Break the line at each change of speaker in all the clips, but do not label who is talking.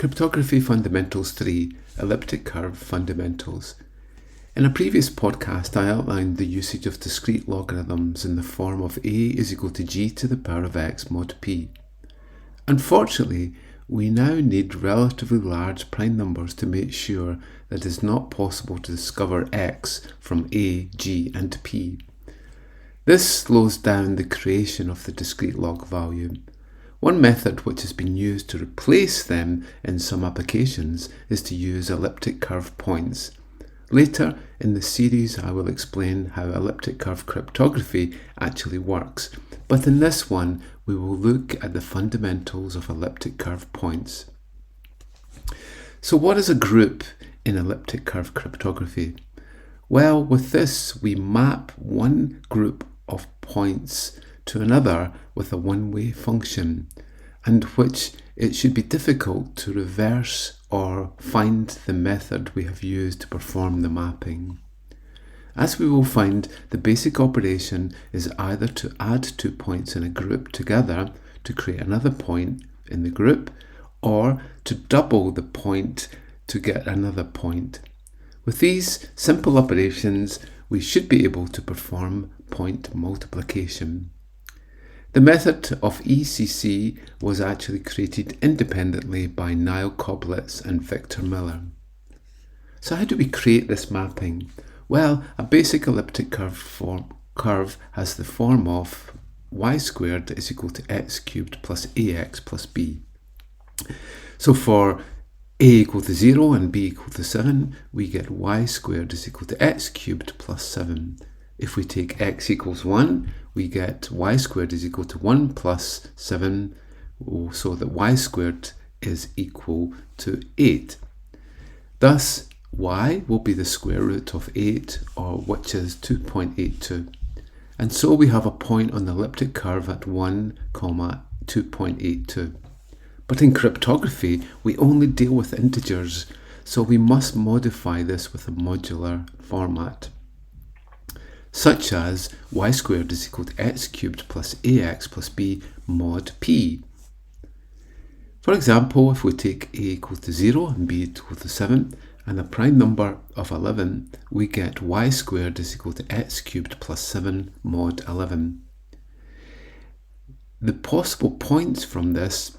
Cryptography Fundamentals 3, Elliptic Curve Fundamentals. In a previous podcast, I outlined the usage of discrete logarithms in the form of a is equal to g to the power of x mod p. Unfortunately, we now need relatively large prime numbers to make sure that it is not possible to discover x from a, g and p. This slows down the creation of the discrete log value. One method which has been used to replace them in some applications is to use elliptic curve points. Later in the series I will explain how elliptic curve cryptography actually works, but in this one we will look at the fundamentals of elliptic curve points. So what is a group in elliptic curve cryptography? Well, with this we map one group of points to another with a one-way function, and which it should be difficult to reverse or find the method we have used to perform the mapping. As we will find, the basic operation is either to add 2 points in a group together to create another point in the group, or to double the point to get another point. With these simple operations, we should be able to perform point multiplication. The method of ECC was actually created independently by Niall Koblitz and Victor Miller. So how do we create this mapping? Well, a basic elliptic curve has the form of y squared is equal to x cubed plus ax plus b. So for a equal to 0 and b equal to 7, we get y squared is equal to x cubed plus 7. If we take x equals 1, we get y squared is equal to 1 plus 7, so that y squared is equal to 8. Thus, y will be the square root of 8, or which is 2.82. And so we have a point on the elliptic curve at 1, 2.82. But in cryptography, we only deal with integers, so we must modify this with a modular format, such as y squared is equal to x cubed plus ax plus b mod p. For example, if we take a equal to 0 and b equal to 7 and a prime number of 11, we get y squared is equal to x cubed plus 7 mod 11. The possible points from this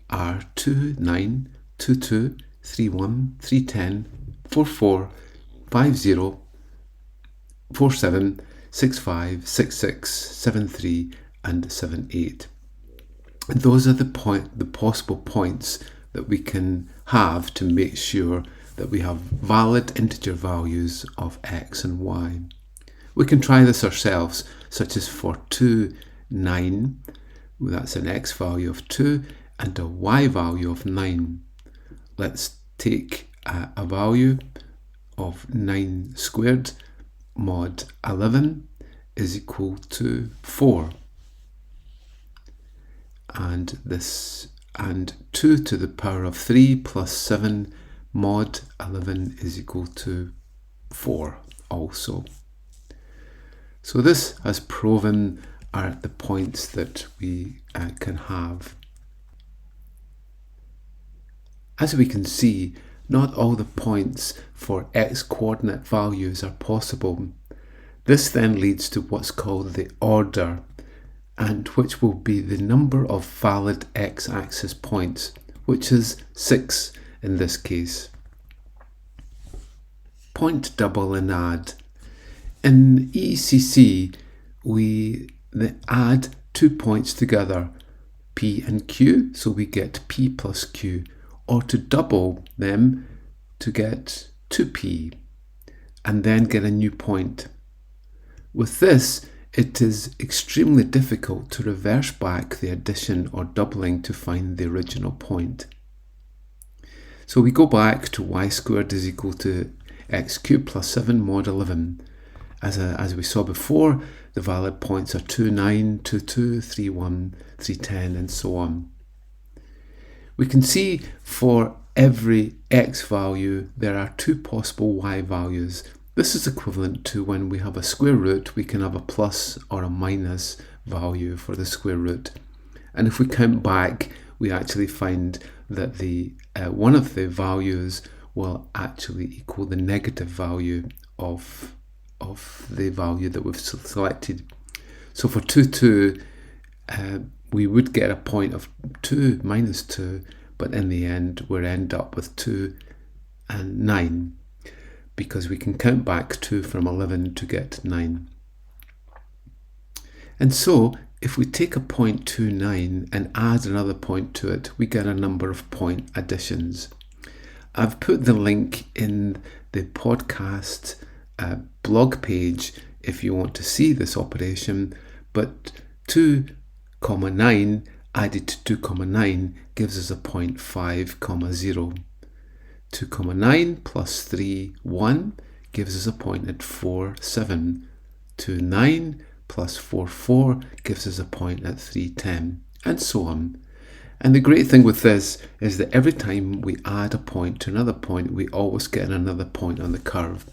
are 2, 9, 2, 2, 3, 1, 3, 10, 4, 4, 5, 0, 4, 7, 6, 5, 6, 6, 7, 3 and 7, 8. And those are the possible points that we can have to make sure that we have valid integer values of x and y. We can try this ourselves, such as for 2, 9, that's an x value of 2 and a y value of 9. Let's take a value of 9 squared mod 11 is equal to 4, and 2 to the power of 3 plus 7 mod 11 is equal to 4 also. So this has proven are the points that we can have. As we can see, not all the points for x coordinate values are possible. This then leads to what's called the order, and which will be the number of valid x-axis points, which is 6 in this case. Point double and add. In ECC, we add 2 points together, p and q, so we get p plus q, or to double them to get 2p, and then get a new point. With this, it is extremely difficult to reverse back the addition or doubling to find the original point. So we go back to y squared is equal to x cubed plus 7 mod 11. As we saw before, the valid points are 2, 9, 2, 2, 3, 1, 3, 10 and so on. We can see for every x value there are 2 possible y values. This is equivalent to when we have a square root, we can have a plus or a minus value for the square root. And if we count back, we actually find that the one of the values will actually equal the negative value of the value that we've selected. So for 2, 2, we would get a point of 2 minus 2, but in the end we'll end up with 2 and 9, because we can count back 2 from 11 to get 9. And so if we take a point 2, 9 and add another point to it, we get a number of point additions. I've put the link in the podcast blog page if you want to see this operation, but 2, 9 added to 2, 9 gives us a point 5, 0. 2, 9 plus 3, 1 gives us a point at 4, 7. 2, 9 plus 4, 4 gives us a point at 3, 10, and so on. And the great thing with this is that every time we add a point to another point, we always get another point on the curve.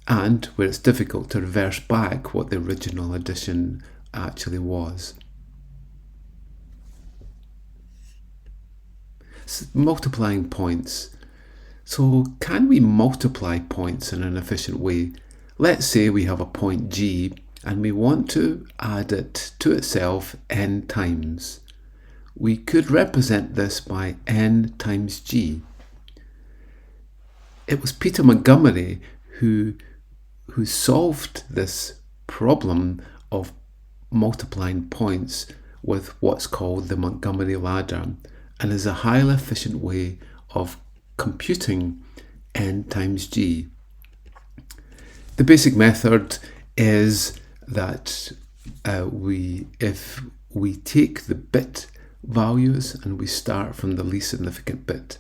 And where it's difficult to reverse back what the original addition actually was. So multiplying points. So can we multiply points in an efficient way? Let's say we have a point G and we want to add it to itself n times. We could represent this by n times G. It was Peter Montgomery who solved this problem of multiplying points with what's called the Montgomery ladder, and is a highly efficient way of computing n times G. The basic method is that if we take the bit values and we start from the least significant bit.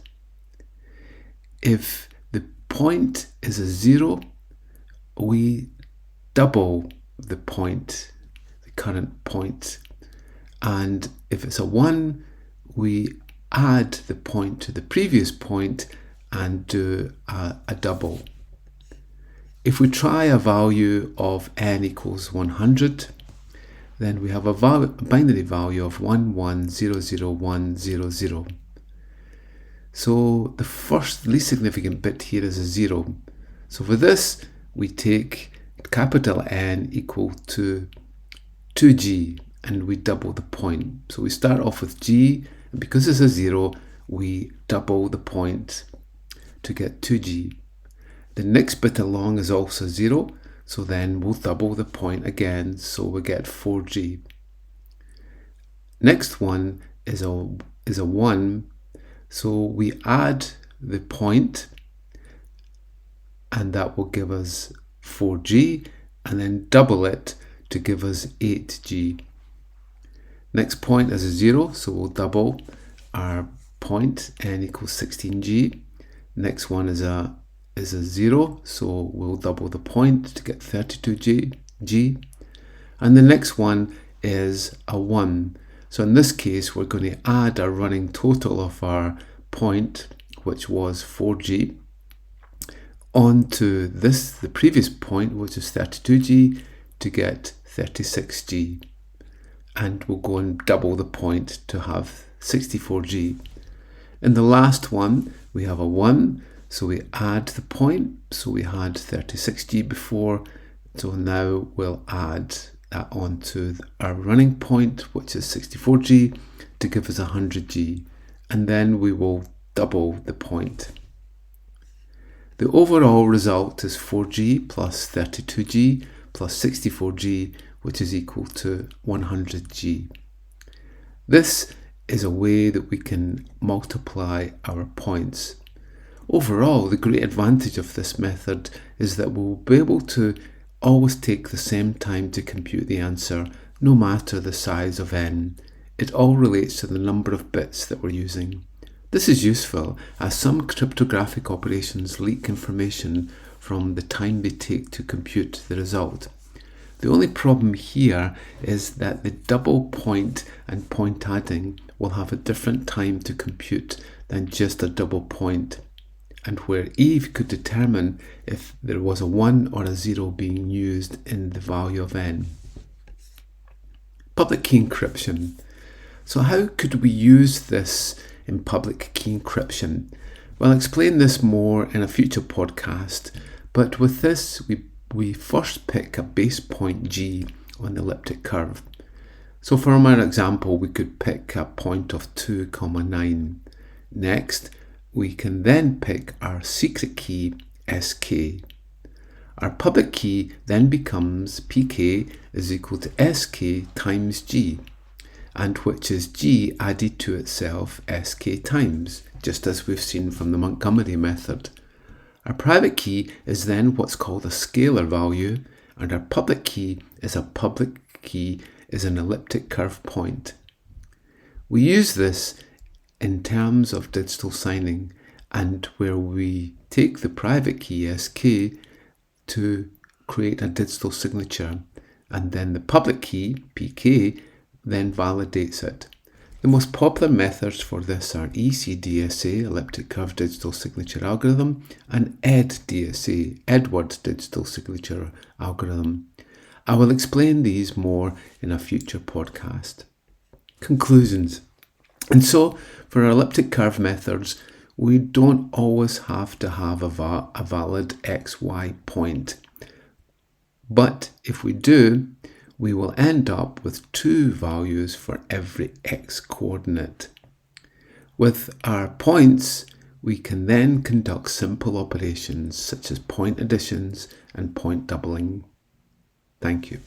If the point is a 0, we double the point, the current point, and if it's a 1, we add the point to the previous point and do a double. If we try a value of n equals 100, then we have a binary value of 1100,100. So the first least significant bit here is a 0. So for this, we take capital N equal to 2g and we double the point. So we start off with g, and because it's a 0, we double the point to get 2g. The next bit along is also 0, so then we'll double the point again, so we get 4g. Next one is a 1, so we add the point, and that will give us 4g, and then double it to give us 8g. Next point is a 0, so we'll double our point, n equals 16g. Next one is a 0, so we'll double the point to get 32g. And the next one is a 1. So in this case, we're going to add our running total of our point, which was 4g, onto the previous point, which is 32g, to get 36g. And we'll go and double the point to have 64g. In the last one, we have a 1, so we add the point, so we had 36g before, so now we'll add that onto our running point, which is 64g, to give us 100g, and then we will double the point. The overall result is 4g plus 32g plus 64g, which is equal to 100g. This is a way that we can multiply our points. Overall, the great advantage of this method is that we'll be able to always take the same time to compute the answer, no matter the size of n. It all relates to the number of bits that we're using. This is useful as some cryptographic operations leak information from the time they take to compute the result. The only problem here is that the double point and point adding will have a different time to compute than just a double point, and where Eve could determine if there was a 1 or a 0 being used in the value of n. Public key encryption. So how could we use this in public key encryption? Well, I'll explain this more in a future podcast, but with this we first pick a base point G on the elliptic curve. So from our example, we could pick a point of 2, 9. Next, we can then pick our secret key SK. Our public key then becomes PK is equal to SK times G, and which is G added to itself SK times, just as we've seen from the Montgomery method. Our private key is then what's called a scalar value, and our public key is an elliptic curve point. We use this in terms of digital signing, and where we take the private key SK to create a digital signature, and then the public key PK then validates it. The most popular methods for this are ECDSA, Elliptic Curve Digital Signature Algorithm, and EDDSA, Edwards Digital Signature Algorithm. I will explain these more in a future podcast. Conclusions. And so, for our elliptic curve methods, we don't always have to have a valid XY point. But if we do, we will end up with 2 values for every X coordinate. With our points, we can then conduct simple operations such as point additions and point doubling. Thank you.